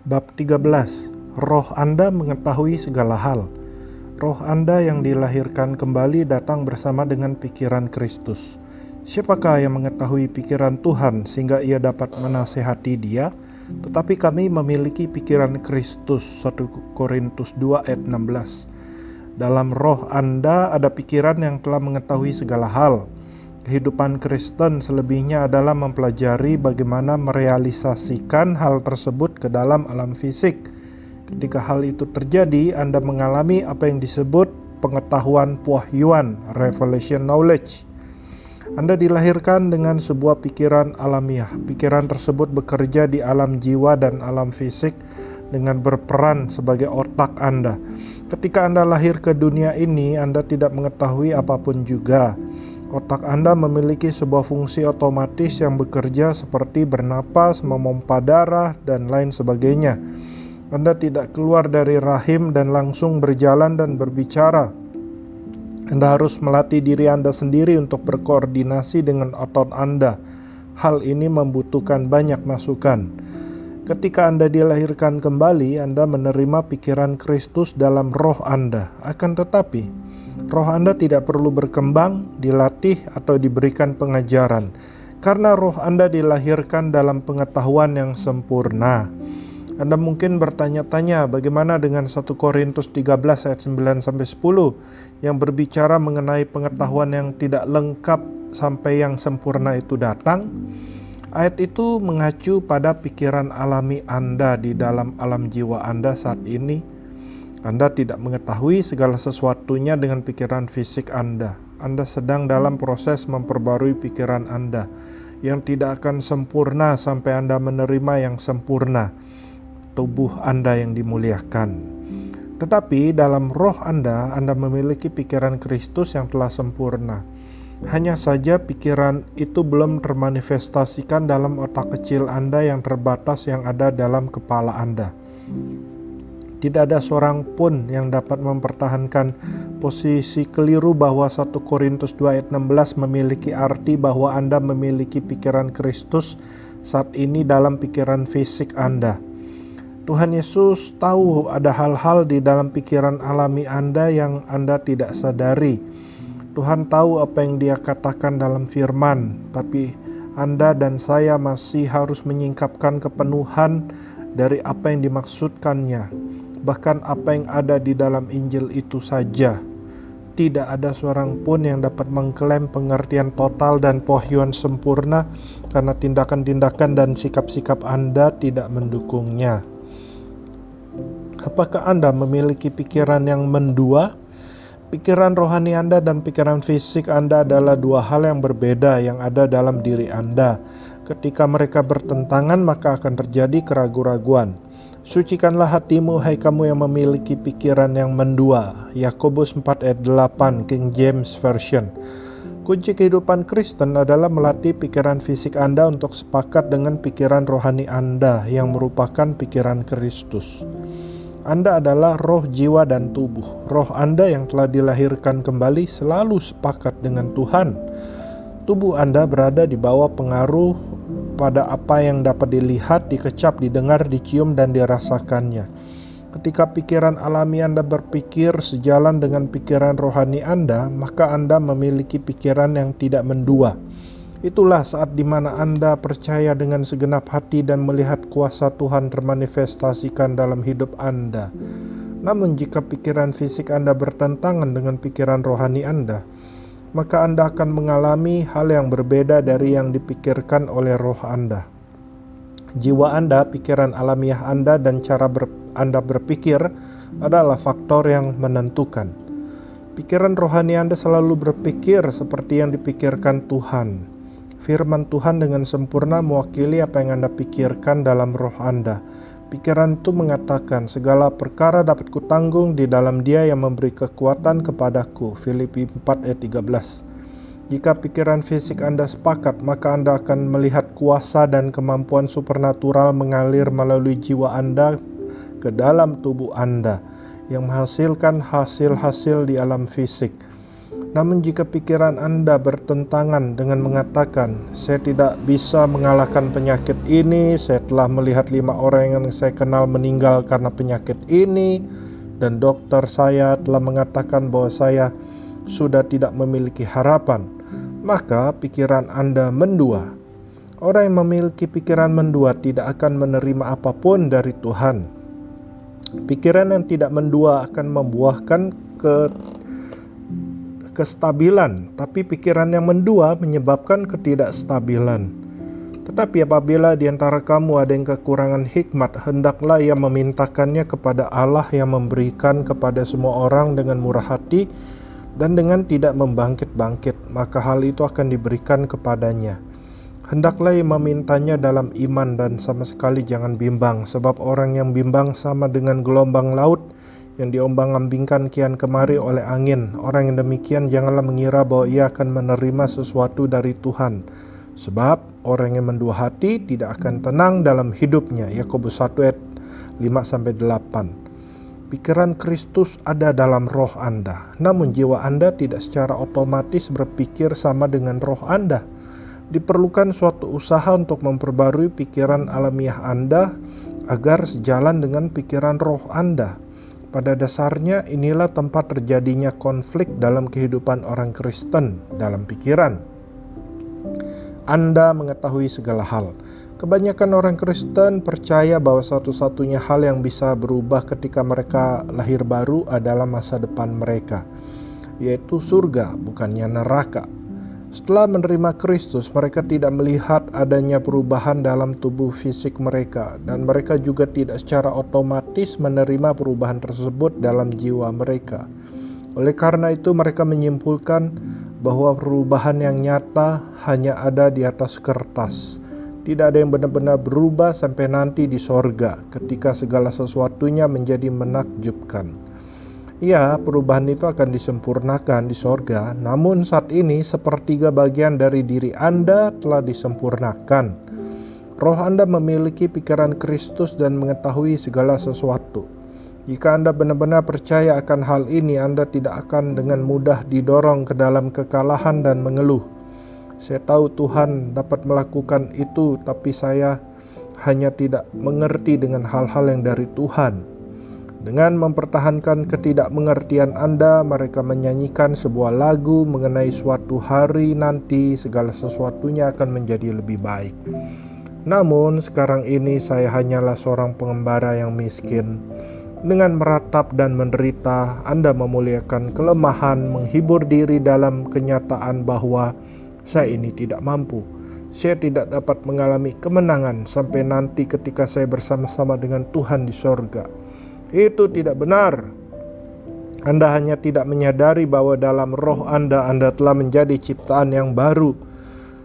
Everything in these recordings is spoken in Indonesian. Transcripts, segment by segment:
Bab 13. Roh Anda mengetahui segala hal. Roh Anda yang dilahirkan kembali datang bersama dengan pikiran Kristus. Siapakah yang mengetahui pikiran Tuhan sehingga ia dapat menasehati dia? Tetapi kami memiliki pikiran Kristus. 1 Korintus 2 ayat 16. Dalam roh Anda ada pikiran yang telah mengetahui segala hal. Kehidupan Kristen selebihnya adalah mempelajari bagaimana merealisasikan hal tersebut ke dalam alam fisik. Ketika hal itu terjadi, Anda mengalami apa yang disebut pengetahuan pewahyuan, revelation knowledge. Anda dilahirkan dengan sebuah pikiran alamiah. Pikiran tersebut bekerja di alam jiwa dan alam fisik dengan berperan sebagai otak Anda. Ketika Anda lahir ke dunia ini, Anda tidak mengetahui apapun juga. Otak Anda memiliki sebuah fungsi otomatis yang bekerja seperti bernapas, memompa darah, dan lain sebagainya. Anda tidak keluar dari rahim dan langsung berjalan dan berbicara. Anda harus melatih diri Anda sendiri untuk berkoordinasi dengan otot Anda. Hal ini membutuhkan banyak masukan. Ketika Anda dilahirkan kembali, Anda menerima pikiran Kristus dalam roh Anda. Akan tetapi, roh Anda tidak perlu berkembang, dilatih, atau diberikan pengajaran, karena roh Anda dilahirkan dalam pengetahuan yang sempurna. Anda mungkin bertanya-tanya bagaimana dengan 1 Korintus 13 ayat 9-10 yang berbicara mengenai pengetahuan yang tidak lengkap sampai yang sempurna itu datang. Ayat itu mengacu pada pikiran alami Anda di dalam alam jiwa Anda saat ini. Anda tidak mengetahui segala sesuatunya dengan pikiran fisik Anda. Anda sedang dalam proses memperbarui pikiran Anda yang tidak akan sempurna sampai Anda menerima yang sempurna, tubuh Anda yang dimuliakan. Tetapi dalam roh Anda memiliki pikiran Kristus yang telah sempurna. Hanya saja pikiran itu belum termanifestasikan dalam otak kecil Anda yang terbatas yang ada dalam kepala Anda. Tidak ada seorang pun yang dapat mempertahankan posisi keliru bahwa 1 Korintus 2 ayat 16 memiliki arti bahwa Anda memiliki pikiran Kristus saat ini dalam pikiran fisik Anda. Tuhan Yesus tahu ada hal-hal di dalam pikiran alami Anda yang Anda tidak sadari. Tuhan tahu apa yang Dia katakan dalam firman, tapi Anda dan saya masih harus menyingkapkan kepenuhan dari apa yang dimaksudkannya. Bahkan apa yang ada di dalam Injil itu saja. Tidak ada seorang pun yang dapat mengklaim pengertian total dan pewahyuan sempurna karena tindakan-tindakan dan sikap-sikap Anda tidak mendukungnya. Apakah Anda memiliki pikiran yang mendua? Pikiran rohani Anda dan pikiran fisik Anda adalah dua hal yang berbeda yang ada dalam diri Anda. Ketika mereka bertentangan, maka akan terjadi keraguan-raguan. Sucikanlah hatimu, hai kamu yang memiliki pikiran yang mendua. Yakobus 4 ayat 8, King James Version. Kunci kehidupan Kristen adalah melatih pikiran fisik Anda untuk sepakat dengan pikiran rohani Anda yang merupakan pikiran Kristus. Anda adalah roh, jiwa, dan tubuh. Roh Anda yang telah dilahirkan kembali selalu sepakat dengan Tuhan. Tubuh Anda berada di bawah pengaruh pada apa yang dapat dilihat, dikecap, didengar, dicium, dan dirasakannya. Ketika pikiran alami Anda berpikir sejalan dengan pikiran rohani Anda, maka Anda memiliki pikiran yang tidak mendua. Itulah saat dimana Anda percaya dengan segenap hati dan melihat kuasa Tuhan termanifestasikan dalam hidup Anda. Namun jika pikiran fisik Anda bertentangan dengan pikiran rohani Anda, maka Anda akan mengalami hal yang berbeda dari yang dipikirkan oleh roh Anda. Jiwa Anda, pikiran alamiah Anda, dan cara Anda berpikir adalah faktor yang menentukan. Pikiran rohani Anda selalu berpikir seperti yang dipikirkan Tuhan. Firman Tuhan dengan sempurna mewakili apa yang Anda pikirkan dalam roh Anda. Pikiran itu mengatakan, segala perkara dapat kutanggung di dalam Dia yang memberi kekuatan kepadaku. Filipi 4 ayat 13. Jika pikiran fisik Anda sepakat, maka Anda akan melihat kuasa dan kemampuan supernatural mengalir melalui jiwa Anda ke dalam tubuh Anda, yang menghasilkan hasil-hasil di alam fisik. Namun jika pikiran Anda bertentangan dengan mengatakan, saya tidak bisa mengalahkan penyakit ini, saya telah melihat 5 orang yang saya kenal meninggal karena penyakit ini, dan dokter saya telah mengatakan bahwa saya sudah tidak memiliki harapan, maka pikiran Anda mendua. Orang yang memiliki pikiran mendua tidak akan menerima apapun dari Tuhan. Pikiran yang tidak mendua akan membuahkan kestabilan, tapi pikiran yang mendua menyebabkan ketidakstabilan. Tetapi apabila di antara kamu ada yang kekurangan hikmat, hendaklah ia memintakannya kepada Allah yang memberikan kepada semua orang dengan murah hati dan dengan tidak membangkit-bangkit, maka hal itu akan diberikan kepadanya. Hendaklah ia memintanya dalam iman dan sama sekali jangan bimbang, sebab orang yang bimbang sama dengan gelombang laut yang diombang-ambingkan kian kemari oleh angin. Orang yang demikian janganlah mengira bahwa ia akan menerima sesuatu dari Tuhan, sebab orang yang mendua hati tidak akan tenang dalam hidupnya. Yakobus 1 ayat 5-8. Pikiran Kristus ada dalam roh Anda, namun jiwa Anda tidak secara otomatis berpikir sama dengan roh Anda. Diperlukan suatu usaha untuk memperbarui pikiran alamiah Anda agar sejalan dengan pikiran roh Anda. Pada dasarnya inilah tempat terjadinya konflik dalam kehidupan orang Kristen dalam pikiran. Anda mengetahui segala hal. Kebanyakan orang Kristen percaya bahwa satu-satunya hal yang bisa berubah ketika mereka lahir baru adalah masa depan mereka, yaitu surga, bukannya neraka. Setelah menerima Kristus, mereka tidak melihat adanya perubahan dalam tubuh fisik mereka, dan mereka juga tidak secara otomatis menerima perubahan tersebut dalam jiwa mereka. Oleh karena itu, mereka menyimpulkan bahwa perubahan yang nyata hanya ada di atas kertas. Tidak ada yang benar-benar berubah sampai nanti di sorga, ketika segala sesuatunya menjadi menakjubkan. Ya, perubahan itu akan disempurnakan di sorga, namun saat ini sepertiga bagian dari diri Anda telah disempurnakan. Roh Anda memiliki pikiran Kristus dan mengetahui segala sesuatu. Jika Anda benar-benar percaya akan hal ini, Anda tidak akan dengan mudah didorong ke dalam kekalahan dan mengeluh. Saya tahu Tuhan dapat melakukan itu, tapi saya hanya tidak mengerti dengan hal-hal yang dari Tuhan. Dengan mempertahankan ketidakmengertian Anda, mereka menyanyikan sebuah lagu mengenai suatu hari nanti segala sesuatunya akan menjadi lebih baik. Namun sekarang ini saya hanyalah seorang pengembara yang miskin. Dengan meratap dan menderita, Anda memuliakan kelemahan, menghibur diri dalam kenyataan bahwa saya ini tidak mampu. Saya tidak dapat mengalami kemenangan sampai nanti ketika saya bersama-sama dengan Tuhan di sorga. Itu tidak benar. Anda hanya tidak menyadari bahwa dalam roh Anda telah menjadi ciptaan yang baru.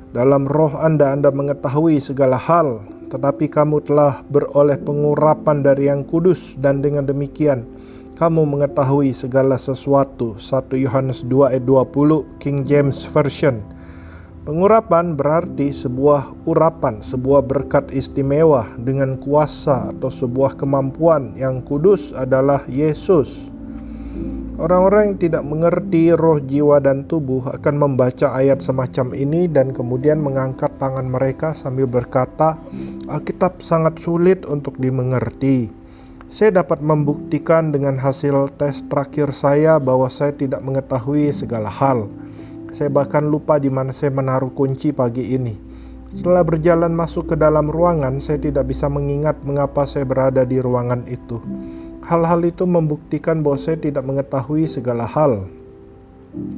Dalam roh Anda mengetahui segala hal, tetapi kamu telah beroleh pengurapan dari Yang Kudus, dan dengan demikian kamu mengetahui segala sesuatu. 1 Yohanes 2 ayat 20 King James Version. Pengurapan berarti sebuah urapan, sebuah berkat istimewa dengan kuasa atau sebuah kemampuan. Yang kudus adalah Yesus. Orang-orang yang tidak mengerti roh, jiwa, dan tubuh akan membaca ayat semacam ini dan kemudian mengangkat tangan mereka sambil berkata, Alkitab sangat sulit untuk dimengerti. Saya dapat membuktikan dengan hasil tes terakhir saya bahwa saya tidak mengetahui segala hal. Saya bahkan lupa di mana saya menaruh kunci pagi ini. Setelah berjalan masuk ke dalam ruangan, saya tidak bisa mengingat mengapa saya berada di ruangan itu. Hal-hal itu membuktikan bahwa saya tidak mengetahui segala hal.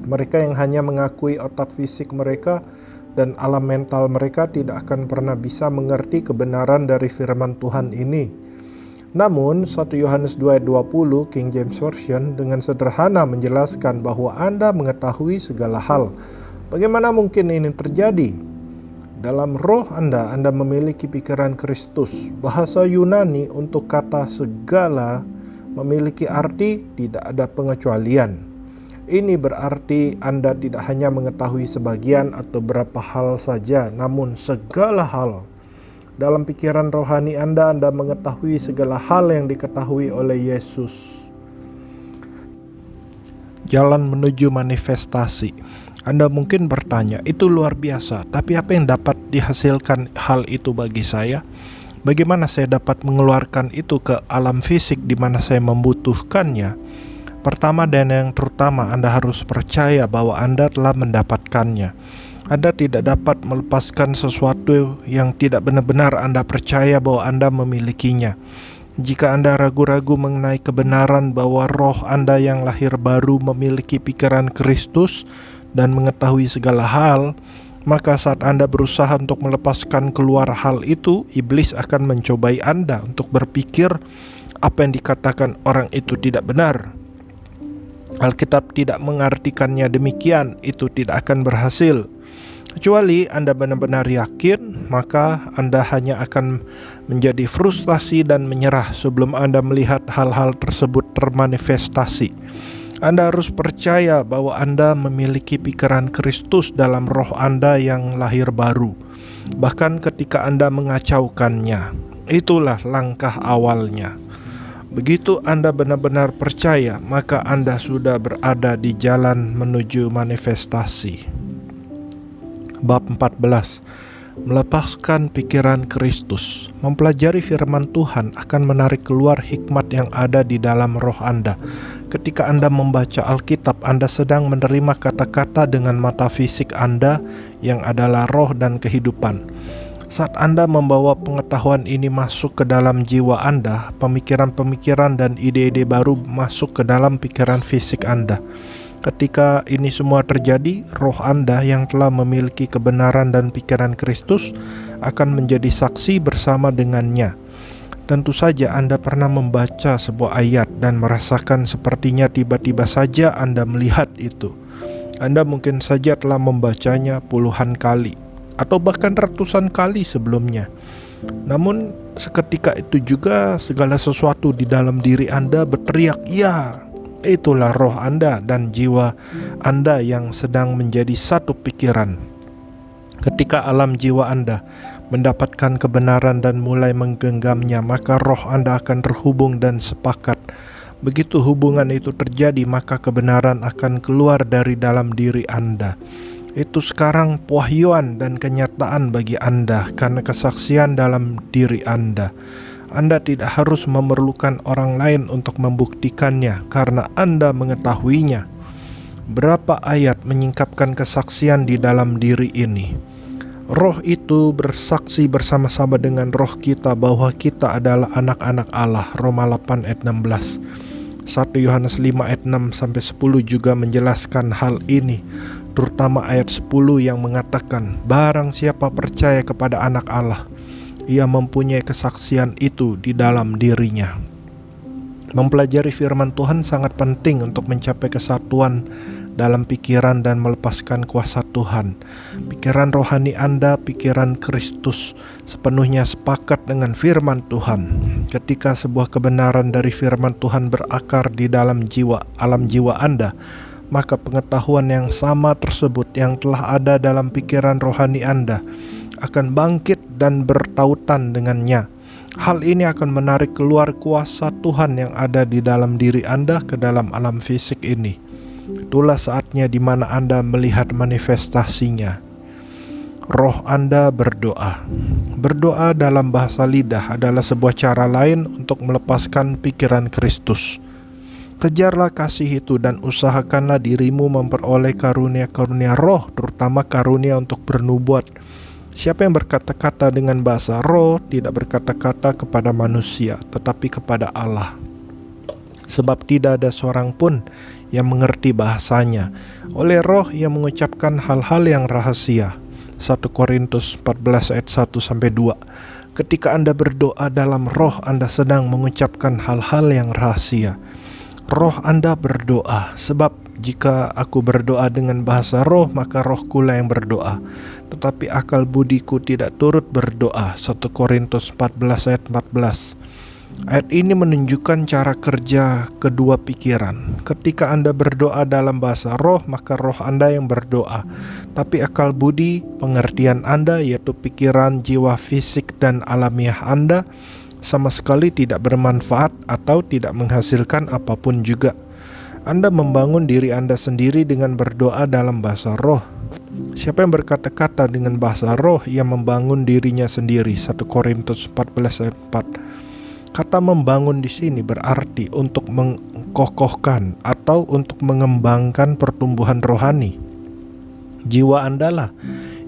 Mereka yang hanya mengakui otak fisik mereka dan alam mental mereka tidak akan pernah bisa mengerti kebenaran dari firman Tuhan ini. Namun 1 Yohanes 2 ayat 20 King James Version dengan sederhana menjelaskan bahwa Anda mengetahui segala hal. Bagaimana mungkin ini terjadi? Dalam roh Anda memiliki pikiran Kristus. Bahasa Yunani untuk kata segala memiliki arti tidak ada pengecualian. Ini berarti Anda tidak hanya mengetahui sebagian atau beberapa hal saja, namun segala hal. Dalam pikiran rohani Anda mengetahui segala hal yang diketahui oleh Yesus. jalan menuju manifestasi. Anda mungkin bertanya, itu luar biasa, tapi apa yang dapat dihasilkan hal itu bagi saya? Bagaimana saya dapat mengeluarkan itu ke alam fisik di mana saya membutuhkannya? Pertama dan yang terutama, Anda harus percaya bahwa Anda telah mendapatkannya. Anda tidak dapat melepaskan sesuatu yang tidak benar-benar Anda percaya bahwa Anda memilikinya. Jika Anda ragu-ragu mengenai kebenaran bahwa roh Anda yang lahir baru memiliki pikiran Kristus dan mengetahui segala hal, maka saat Anda berusaha untuk melepaskan keluar hal itu, iblis akan mencobai Anda untuk berpikir apa yang dikatakan orang itu tidak benar. Alkitab tidak mengartikannya demikian, itu tidak akan berhasil. Kecuali Anda benar-benar yakin, maka Anda hanya akan menjadi frustasi dan menyerah sebelum Anda melihat hal-hal tersebut termanifestasi. Anda harus percaya bahwa Anda memiliki pikiran Kristus dalam roh Anda yang lahir baru. Bahkan ketika Anda mengacaukannya, itulah langkah awalnya. Begitu Anda benar-benar percaya, maka Anda sudah berada di jalan menuju manifestasi. Bab 14. Melepaskan pikiran Kristus. Mempelajari firman Tuhan akan menarik keluar hikmat yang ada di dalam roh Anda. Ketika Anda membaca Alkitab, Anda sedang menerima kata-kata dengan mata fisik Anda yang adalah roh dan kehidupan. Saat Anda membawa pengetahuan ini masuk ke dalam jiwa Anda, pemikiran-pemikiran dan ide-ide baru masuk ke dalam pikiran fisik Anda. Ketika ini semua terjadi, roh Anda yang telah memiliki kebenaran dan pikiran Kristus akan menjadi saksi bersama dengannya. Tentu saja Anda pernah membaca sebuah ayat dan merasakan sepertinya tiba-tiba saja Anda melihat itu. Anda mungkin saja telah membacanya puluhan kali atau bahkan ratusan kali sebelumnya. Namun seketika itu juga segala sesuatu di dalam diri Anda berteriak, "Ya!" Itulah roh Anda dan jiwa Anda yang sedang menjadi satu pikiran. Ketika alam jiwa Anda mendapatkan kebenaran dan mulai menggenggamnya, maka roh Anda akan terhubung dan sepakat. Begitu hubungan itu terjadi, maka kebenaran akan keluar dari dalam diri Anda. Itu sekarang pewahyuan dan kenyataan bagi Anda karena kesaksian dalam diri Anda. Anda tidak harus memerlukan orang lain untuk membuktikannya karena Anda mengetahuinya. Berapa ayat menyingkapkan kesaksian di dalam diri ini? Roh itu bersaksi bersama-sama dengan roh kita bahwa kita adalah anak-anak Allah. Roma 8 ayat 16. 1 Yohanes 5 ayat 6-10 juga menjelaskan hal ini, terutama ayat 10 yang mengatakan, barang siapa percaya kepada anak Allah, ia mempunyai kesaksian itu di dalam dirinya. Mempelajari firman Tuhan sangat penting untuk mencapai kesatuan dalam pikiran dan melepaskan kuasa Tuhan. Pikiran rohani Anda, pikiran Kristus, sepenuhnya sepakat dengan firman Tuhan. Ketika sebuah kebenaran dari firman Tuhan berakar di dalam alam jiwa Anda, maka pengetahuan yang sama tersebut yang telah ada dalam pikiran rohani Anda akan bangkit dan bertautan dengannya. Hal ini akan menarik keluar kuasa Tuhan yang ada di dalam diri Anda ke dalam alam fisik ini. Itulah saatnya di mana Anda melihat manifestasinya. Roh Anda berdoa. Berdoa dalam bahasa lidah adalah sebuah cara lain untuk melepaskan pikiran Kristus. Kejarlah kasih itu dan usahakanlah dirimu memperoleh karunia-karunia roh, terutama karunia untuk bernubuat. Siapa yang berkata-kata dengan bahasa roh tidak berkata-kata kepada manusia, tetapi kepada Allah. Sebab tidak ada seorang pun yang mengerti bahasanya. Oleh roh ia mengucapkan hal-hal yang rahasia. 1 Korintus 14 ayat 1-2. Ketika Anda berdoa dalam roh, Anda sedang mengucapkan hal-hal yang rahasia. Roh Anda berdoa, sebab jika aku berdoa dengan bahasa roh, maka rohku lah yang berdoa, tetapi akal budiku tidak turut berdoa. 1 Korintus 14 ayat 14. Ayat ini menunjukkan cara kerja kedua pikiran. Ketika Anda berdoa dalam bahasa roh, maka roh Anda yang berdoa, tapi akal budi, pengertian Anda, yaitu pikiran, jiwa, fisik, dan alamiah Anda, sama sekali tidak bermanfaat atau tidak menghasilkan apapun juga. Anda membangun diri Anda sendiri dengan berdoa dalam bahasa roh. Siapa yang berkata-kata dengan bahasa roh, ia membangun dirinya sendiri. 1 Korintus 14 ayat 4. Kata membangun di sini berarti untuk mengkokohkan atau untuk mengembangkan pertumbuhan rohani. Jiwa Anda lah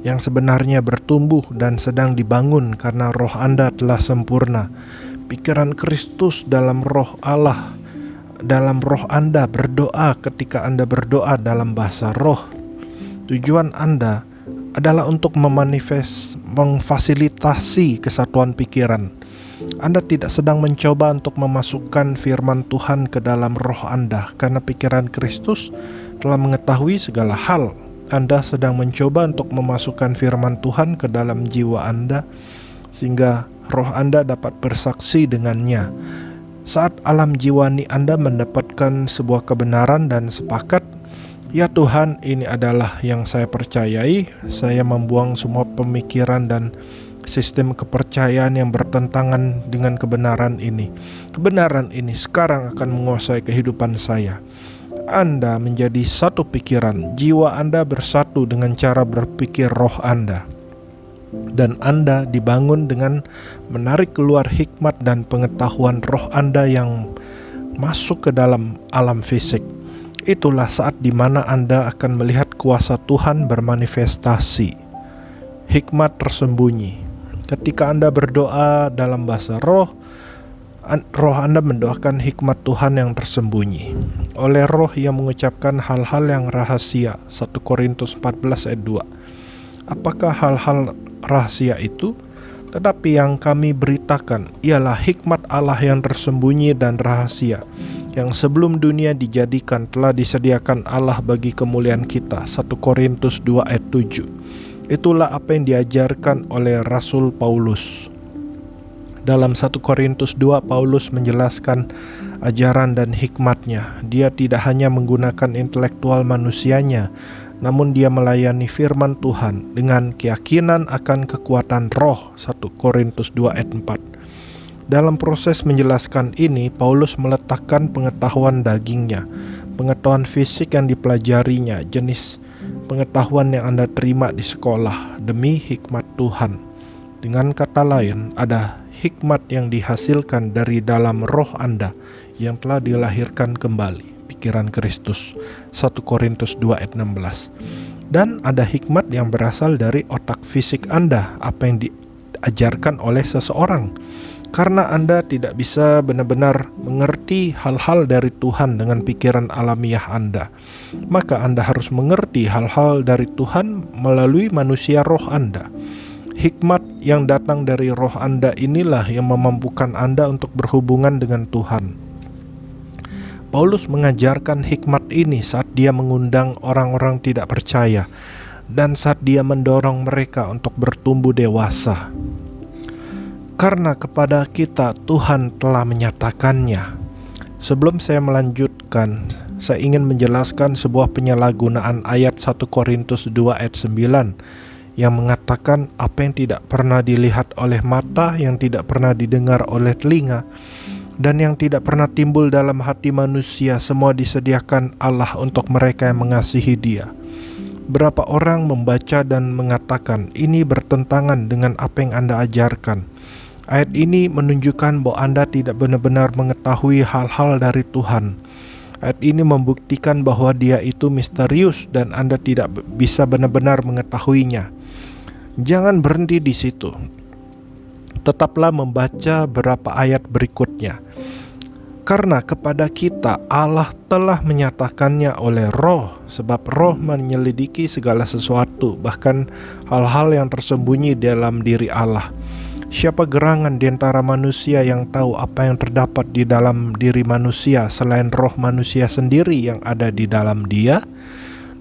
yang sebenarnya bertumbuh dan sedang dibangun karena roh Anda telah sempurna. Pikiran Kristus dalam roh Allah, dalam roh Anda berdoa ketika Anda berdoa dalam bahasa roh. Tujuan Anda adalah untuk memfasilitasi kesatuan pikiran. Anda tidak sedang mencoba untuk memasukkan firman Tuhan ke dalam roh Anda, karena pikiran Kristus telah mengetahui segala hal. Anda sedang mencoba untuk memasukkan firman Tuhan ke dalam jiwa Anda, sehingga roh Anda dapat bersaksi dengannya. Saat alam jiwani Anda mendapatkan sebuah kebenaran dan sepakat, ya Tuhan, ini adalah yang saya percayai. Saya membuang semua pemikiran dan sistem kepercayaan yang bertentangan dengan kebenaran ini. Kebenaran ini sekarang akan menguasai kehidupan saya. Anda menjadi satu pikiran, jiwa Anda bersatu dengan cara berpikir roh Anda. Dan Anda dibangun dengan menarik keluar hikmat dan pengetahuan roh Anda yang masuk ke dalam alam fisik. Itulah saat di mana Anda akan melihat kuasa Tuhan bermanifestasi. Hikmat tersembunyi. Ketika Anda berdoa dalam bahasa roh, roh Anda mendoakan hikmat Tuhan yang tersembunyi. Oleh roh yang mengucapkan hal-hal yang rahasia. 1 Korintus 14 ayat 2. Apakah hal-hal rahasia itu? Tetapi yang kami beritakan ialah hikmat Allah yang tersembunyi dan rahasia, yang sebelum dunia dijadikan telah disediakan Allah bagi kemuliaan kita. 1 Korintus 2 ayat 7. Itulah apa yang diajarkan oleh Rasul Paulus. Dalam 1 Korintus 2, Paulus menjelaskan ajaran dan hikmatnya. Dia tidak hanya menggunakan intelektual manusianya, namun dia melayani firman Tuhan dengan keyakinan akan kekuatan roh. 1 Korintus 2 ayat 4. Dalam proses menjelaskan ini, Paulus meletakkan pengetahuan dagingnya, pengetahuan fisik yang dipelajarinya, jenis pengetahuan yang Anda terima di sekolah, demi hikmat Tuhan. Dengan kata lain, ada hikmat yang dihasilkan dari dalam roh Anda yang telah dilahirkan kembali, pikiran Kristus. 1 Korintus 2 ayat 16. Dan ada hikmat yang berasal dari otak fisik Anda, apa yang diajarkan oleh seseorang. Karena Anda tidak bisa benar-benar mengerti hal-hal dari Tuhan dengan pikiran alamiah Anda, maka Anda harus mengerti hal-hal dari Tuhan melalui manusia roh Anda. Hikmat yang datang dari roh Anda inilah yang memampukan Anda untuk berhubungan dengan Tuhan. Paulus mengajarkan hikmat ini saat dia mengundang orang-orang tidak percaya dan saat dia mendorong mereka untuk bertumbuh dewasa. Karena kepada kita Tuhan telah menyatakannya. Sebelum saya melanjutkan, saya ingin menjelaskan sebuah penyalahgunaan ayat 1 Korintus 2 ayat 9 yang mengatakan apa yang tidak pernah dilihat oleh mata, yang tidak pernah didengar oleh telinga, dan yang tidak pernah timbul dalam hati manusia, semua disediakan Allah untuk mereka yang mengasihi Dia. Berapa orang membaca dan mengatakan ini bertentangan dengan apa yang Anda ajarkan. Ayat ini menunjukkan bahwa Anda tidak benar-benar mengetahui hal-hal dari Tuhan. Ayat ini membuktikan bahwa Dia itu misterius dan Anda tidak bisa benar-benar mengetahuinya. Jangan berhenti di situ. Tetaplah membaca beberapa ayat berikutnya. Karena kepada kita Allah telah menyatakannya oleh roh, sebab roh menyelidiki segala sesuatu, bahkan hal-hal yang tersembunyi dalam diri Allah. Siapa gerangan di antara manusia yang tahu apa yang terdapat di dalam diri manusia selain roh manusia sendiri yang ada di dalam dia?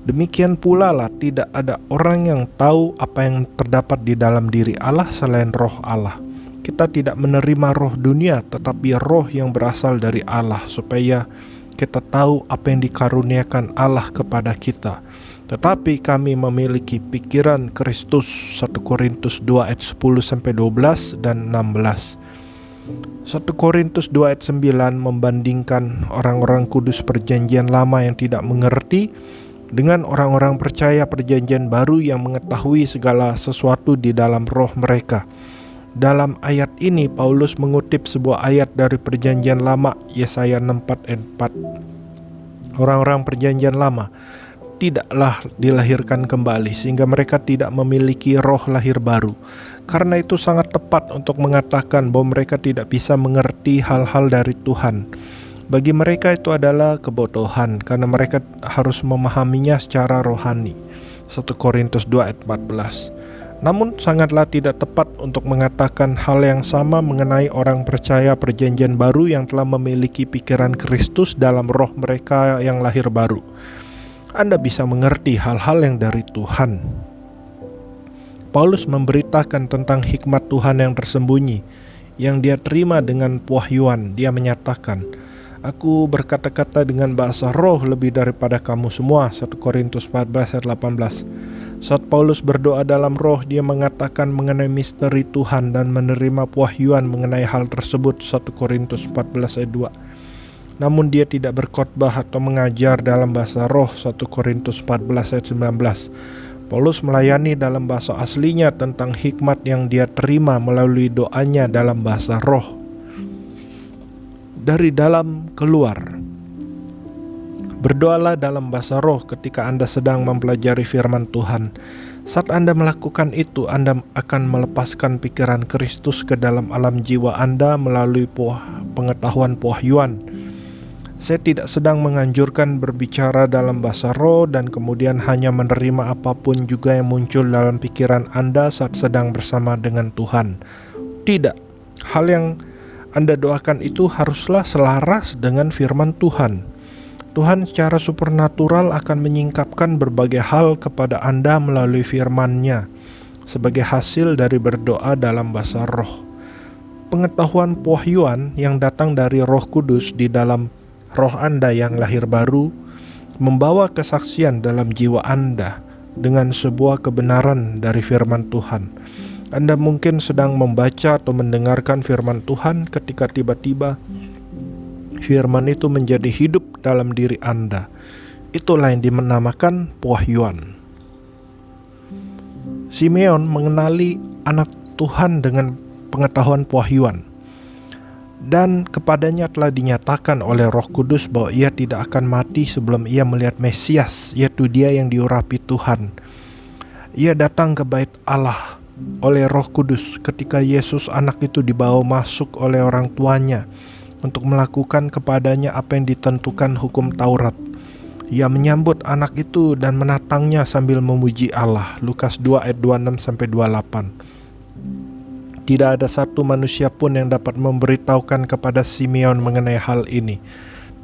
Demikian pula lah tidak ada orang yang tahu apa yang terdapat di dalam diri Allah selain roh Allah. Kita tidak menerima roh dunia, tetapi roh yang berasal dari Allah, supaya kita tahu apa yang dikaruniakan Allah kepada kita. Tetapi kami memiliki pikiran Kristus. 1 Korintus 2 ayat 10-12 dan 16. 1 Korintus 2 ayat 9 membandingkan orang-orang kudus perjanjian lama yang tidak mengerti dengan orang-orang percaya perjanjian baru yang mengetahui segala sesuatu di dalam roh mereka. Dalam ayat ini Paulus mengutip sebuah ayat dari perjanjian lama, Yesaya 64 ayat 4. Orang-orang perjanjian lama tidaklah dilahirkan kembali sehingga mereka tidak memiliki roh lahir baru. Karena itu sangat tepat untuk mengatakan bahwa mereka tidak bisa mengerti hal-hal dari Tuhan. Bagi mereka itu adalah kebodohan karena mereka harus memahaminya secara rohani. 1 Korintus 2 ayat 14. Namun sangatlah tidak tepat untuk mengatakan hal yang sama mengenai orang percaya perjanjian baru yang telah memiliki pikiran Kristus dalam roh mereka yang lahir baru. Anda bisa mengerti hal-hal yang dari Tuhan. Paulus memberitakan tentang hikmat Tuhan yang tersembunyi, yang dia terima dengan pewahyuan. Dia menyatakan, "Aku berkata-kata dengan bahasa roh lebih daripada kamu semua." 1 Korintus 14 ayat 18. Saat Paulus berdoa dalam roh, dia mengatakan mengenai misteri Tuhan dan menerima pewahyuan mengenai hal tersebut. 1 Korintus 14 ayat 2. Namun dia tidak berkhotbah atau mengajar dalam bahasa roh. 1 Korintus 14 ayat 19. Paulus melayani dalam bahasa aslinya tentang hikmat yang dia terima melalui doanya dalam bahasa roh. Dari dalam keluar. Berdoalah dalam bahasa roh ketika Anda sedang mempelajari firman Tuhan. Saat Anda melakukan itu, Anda akan melepaskan pikiran Kristus ke dalam alam jiwa Anda melalui pengetahuan pewahyuan. Saya tidak sedang menganjurkan berbicara dalam bahasa roh dan kemudian hanya menerima apapun juga yang muncul dalam pikiran Anda saat sedang bersama dengan Tuhan. Tidak, hal yang Anda doakan itu haruslah selaras dengan firman Tuhan. Tuhan secara supernatural akan menyingkapkan berbagai hal kepada Anda melalui firman-Nya sebagai hasil dari berdoa dalam bahasa roh. Pengetahuan pewahyuan yang datang dari Roh Kudus di dalam roh Anda yang lahir baru membawa kesaksian dalam jiwa Anda dengan sebuah kebenaran dari firman Tuhan. Anda mungkin sedang membaca atau mendengarkan firman Tuhan ketika tiba-tiba firman itu menjadi hidup dalam diri Anda. Itulah yang dinamakan pewahyuan. Simeon mengenali anak Tuhan dengan pengetahuan pewahyuan. Dan kepadanya telah dinyatakan oleh Roh Kudus bahwa ia tidak akan mati sebelum ia melihat Mesias, yaitu dia yang diurapi Tuhan. Ia datang ke bait Allah oleh Roh Kudus ketika Yesus anak itu dibawa masuk oleh orang tuanya untuk melakukan kepadanya apa yang ditentukan hukum Taurat. Ia menyambut anak itu dan menatangnya sambil memuji Allah. Lukas 2 ayat 26-28. Tidak ada satu manusia pun yang dapat memberitahukan kepada Simeon mengenai hal ini.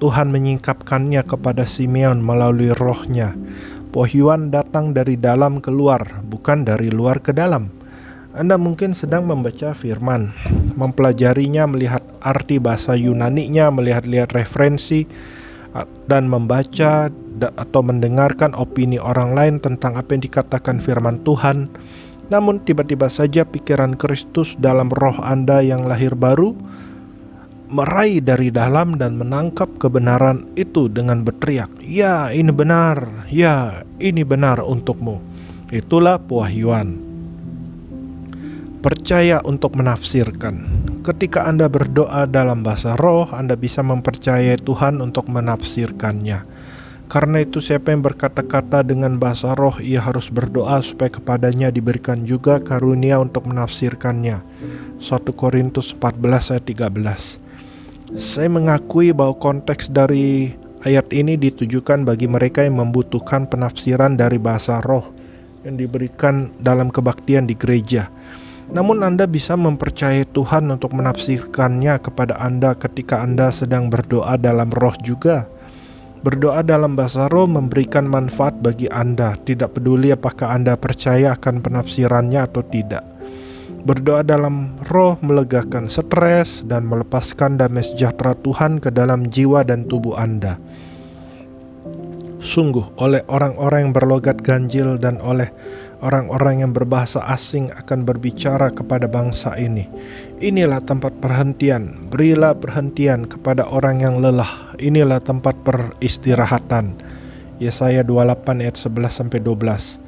Tuhan menyingkapkannya kepada Simeon melalui rohnya. Pewahyuan datang dari dalam keluar, bukan dari luar ke dalam. Anda mungkin sedang membaca firman, mempelajarinya, melihat arti bahasa Yunani-nya, melihat-lihat referensi, dan membaca atau mendengarkan opini orang lain tentang apa yang dikatakan firman Tuhan. Namun tiba-tiba saja pikiran Kristus dalam roh Anda yang lahir baru meraih dari dalam dan menangkap kebenaran itu dengan berteriak, "Ya, ini benar. Ya, ini benar untukmu." Itulah pewahyuan. Percaya untuk menafsirkan. Ketika Anda berdoa dalam bahasa roh, Anda bisa mempercayai Tuhan untuk menafsirkannya. Karena itu siapa yang berkata-kata dengan bahasa roh, ia harus berdoa supaya kepadanya diberikan juga karunia untuk menafsirkannya. 1 Korintus 14 ayat 13. Saya mengakui bahwa konteks dari ayat ini ditujukan bagi mereka yang membutuhkan penafsiran dari bahasa roh yang diberikan dalam kebaktian di gereja. Namun Anda bisa mempercayai Tuhan untuk menafsirkannya kepada Anda ketika Anda sedang berdoa dalam roh juga. Berdoa dalam bahasa roh memberikan manfaat bagi Anda, tidak peduli apakah Anda percaya akan penafsirannya atau tidak. Berdoa dalam roh melegakan stres dan melepaskan damai sejahtera Tuhan ke dalam jiwa dan tubuh Anda. Sungguh, oleh orang-orang yang berlogat ganjil dan oleh orang-orang yang berbahasa asing akan berbicara kepada bangsa ini. Inilah tempat perhentian, berilah perhentian kepada orang yang lelah. Inilah tempat peristirahatan. Yesaya 28 ayat 11-12.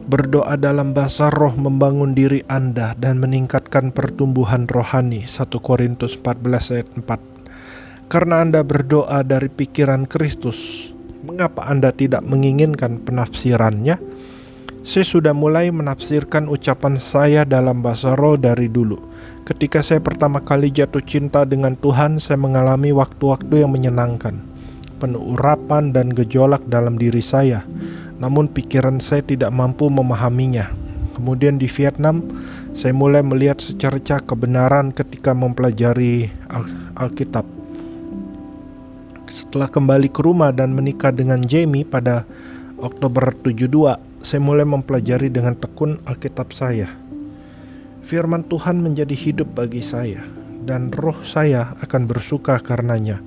Berdoa dalam bahasa roh membangun diri Anda dan meningkatkan pertumbuhan rohani. 1 Korintus 14 ayat 4. Karena Anda berdoa dari pikiran Kristus, mengapa Anda tidak menginginkan penafsirannya? Saya sudah mulai menafsirkan ucapan saya dalam bahasa roh dari dulu. Ketika saya pertama kali jatuh cinta dengan Tuhan, saya mengalami waktu-waktu yang menyenangkan, penuh urapan dan gejolak dalam diri saya. Namun pikiran saya tidak mampu memahaminya. Kemudian di Vietnam, saya mulai melihat secerca kebenaran ketika mempelajari Alkitab. Setelah kembali ke rumah dan menikah dengan Jamie pada Oktober 72, saya mulai mempelajari dengan tekun Alkitab saya. Firman Tuhan menjadi hidup bagi saya, dan roh saya akan bersuka karenanya.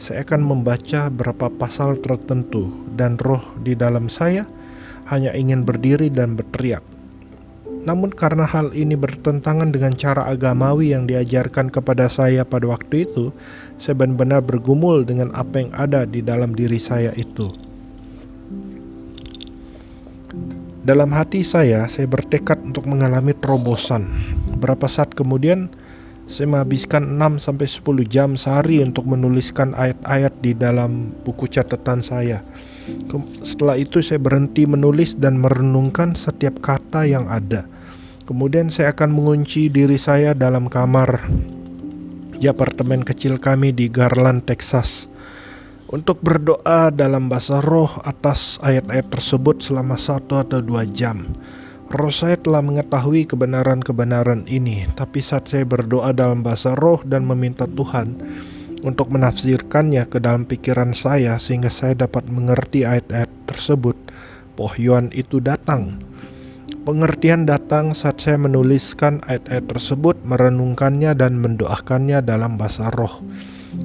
Saya akan membaca beberapa pasal tertentu, dan roh di dalam saya hanya ingin berdiri dan berteriak. Namun karena hal ini bertentangan dengan cara agamawi yang diajarkan kepada saya pada waktu itu, saya benar-benar bergumul dengan apa yang ada di dalam diri saya itu. Dalam hati saya bertekad untuk mengalami terobosan. Beberapa saat kemudian, saya menghabiskan 6-10 jam sehari untuk menuliskan ayat-ayat di dalam buku catatan saya. Setelah itu saya berhenti menulis dan merenungkan setiap kata yang ada. Kemudian saya akan mengunci diri saya dalam kamar di apartemen kecil kami di Garland, Texas, untuk berdoa dalam bahasa roh atas ayat-ayat tersebut selama 1 atau 2 jam. Roh saya telah mengetahui kebenaran-kebenaran ini, tapi saat saya berdoa dalam bahasa roh dan meminta Tuhan untuk menafsirkannya ke dalam pikiran saya sehingga saya dapat mengerti ayat-ayat tersebut, pohyuan itu datang. Pengertian datang saat saya menuliskan ayat-ayat tersebut, merenungkannya dan mendoakannya dalam bahasa roh,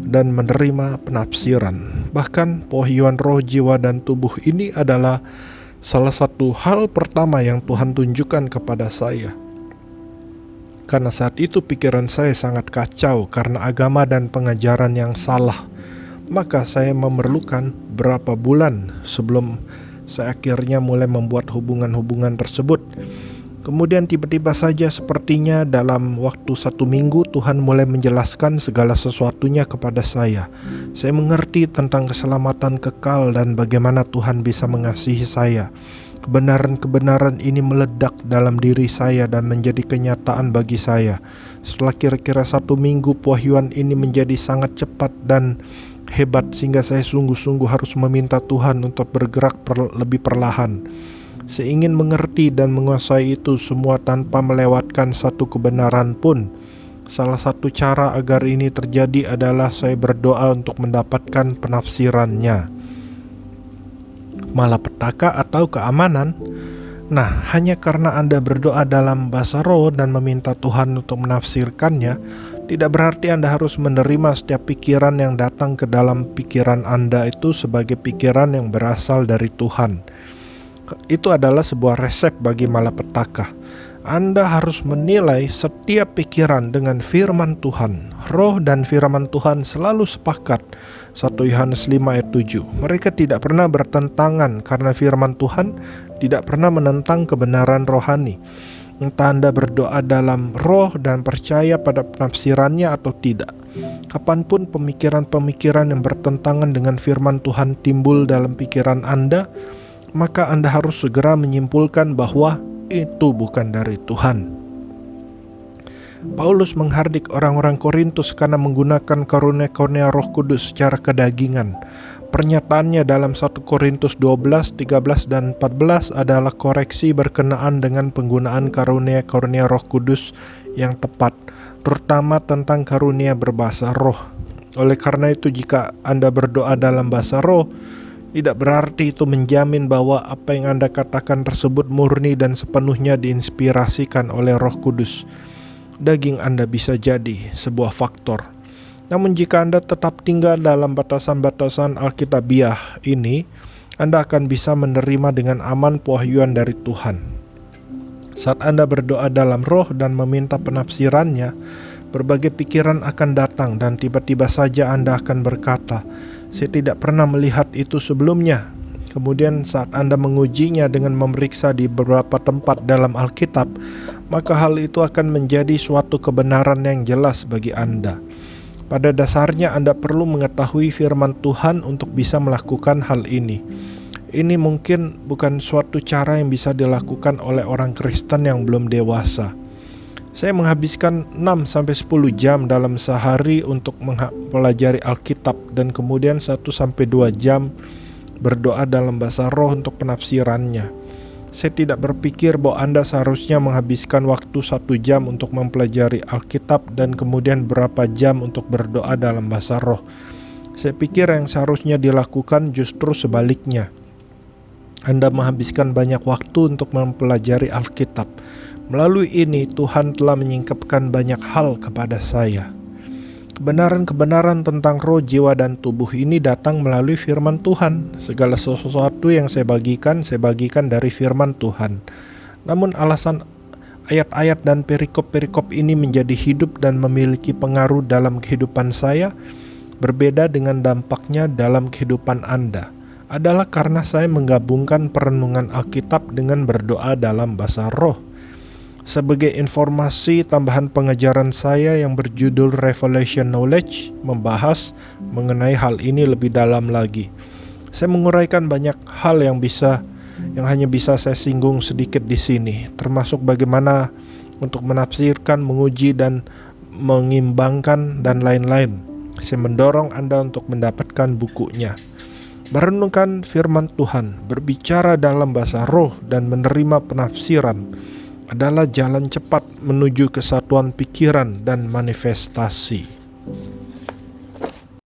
dan menerima penafsiran. Bahkan pohyuan roh, jiwa, dan tubuh ini adalah salah satu hal pertama yang Tuhan tunjukkan kepada saya. Karena saat itu pikiran saya sangat kacau karena agama dan pengajaran yang salah. Maka saya memerlukan berapa bulan sebelum saya akhirnya mulai membuat hubungan-hubungan tersebut. Kemudian tiba-tiba saja sepertinya dalam waktu 1 minggu Tuhan mulai menjelaskan segala sesuatunya kepada saya. Saya mengerti tentang keselamatan kekal dan bagaimana Tuhan bisa mengasihi saya. Kebenaran-kebenaran ini meledak dalam diri saya dan menjadi kenyataan bagi saya. Setelah kira-kira 1 minggu, pewahyuan ini menjadi sangat cepat dan hebat sehingga saya sungguh-sungguh harus meminta Tuhan untuk bergerak lebih perlahan. Saya ingin mengerti dan menguasai itu semua tanpa melewatkan satu kebenaran pun. Salah satu cara agar ini terjadi adalah saya berdoa untuk mendapatkan penafsirannya. Malapetaka atau keamanan? Nah, hanya karena Anda berdoa dalam bahasa roh dan meminta Tuhan untuk menafsirkannya, tidak berarti Anda harus menerima setiap pikiran yang datang ke dalam pikiran Anda itu sebagai pikiran yang berasal dari Tuhan. Itu adalah sebuah resep bagi malapetaka. Anda harus menilai setiap pikiran dengan firman Tuhan. Roh dan firman Tuhan selalu sepakat. 1 Yohanes 5 ayat 7. Mereka tidak pernah bertentangan karena firman Tuhan tidak pernah menentang kebenaran rohani. Entah Anda berdoa dalam roh dan percaya pada penafsirannya atau tidak. Kapanpun pemikiran-pemikiran yang bertentangan dengan firman Tuhan timbul dalam pikiran Anda, maka Anda harus segera menyimpulkan bahwa itu bukan dari Tuhan. Paulus menghardik orang-orang Korintus karena menggunakan karunia-karunia Roh Kudus secara kedagingan. Pernyataannya dalam 1 Korintus 12, 13, dan 14 adalah koreksi berkenaan dengan penggunaan karunia-karunia Roh Kudus yang tepat, terutama tentang karunia berbahasa roh. Oleh karena itu, jika Anda berdoa dalam bahasa roh, tidak berarti itu menjamin bahwa apa yang Anda katakan tersebut murni dan sepenuhnya diinspirasikan oleh Roh Kudus. Daging Anda bisa jadi sebuah faktor. Namun jika Anda tetap tinggal dalam batasan-batasan Alkitabiah ini, Anda akan bisa menerima dengan aman pewahyuan dari Tuhan. Saat Anda berdoa dalam roh dan meminta penafsirannya, Berbagai pikiran akan datang dan tiba-tiba saja Anda akan berkata, "Saya tidak pernah melihat itu sebelumnya." Kemudian saat Anda mengujinya dengan memeriksa di beberapa tempat dalam Alkitab, maka hal itu akan menjadi suatu kebenaran yang jelas bagi Anda. Pada dasarnya Anda perlu mengetahui firman Tuhan untuk bisa melakukan hal ini. Ini mungkin bukan suatu cara yang bisa dilakukan oleh orang Kristen yang belum dewasa. Saya menghabiskan 6-10 jam dalam sehari untuk mempelajari Alkitab dan kemudian 1-2 jam berdoa dalam bahasa roh untuk penafsirannya. Saya tidak berpikir bahwa Anda seharusnya menghabiskan waktu 1 jam untuk mempelajari Alkitab dan kemudian berapa jam untuk berdoa dalam bahasa roh. Saya pikir yang seharusnya dilakukan justru sebaliknya. Anda menghabiskan banyak waktu untuk mempelajari Alkitab. Melalui ini Tuhan telah menyingkapkan banyak hal kepada saya. Kebenaran-kebenaran tentang roh, jiwa, dan tubuh ini datang melalui firman Tuhan. Segala sesuatu yang saya bagikan dari firman Tuhan. Namun alasan ayat-ayat dan perikop-perikop ini menjadi hidup dan memiliki pengaruh dalam kehidupan saya berbeda dengan dampaknya dalam kehidupan Anda. Adalah karena saya menggabungkan perenungan Alkitab dengan berdoa dalam bahasa roh. Sebagai informasi tambahan pengajaran saya yang berjudul Revelation Knowledge membahas mengenai hal ini lebih dalam lagi. Saya menguraikan banyak hal yang hanya bisa saya singgung sedikit di sini, termasuk bagaimana untuk menafsirkan, menguji, dan mengimbangkan, dan lain-lain. Saya mendorong Anda untuk mendapatkan bukunya. Merenungkan firman Tuhan, berbicara dalam bahasa roh, dan menerima penafsiran adalah jalan cepat menuju kesatuan pikiran dan manifestasi.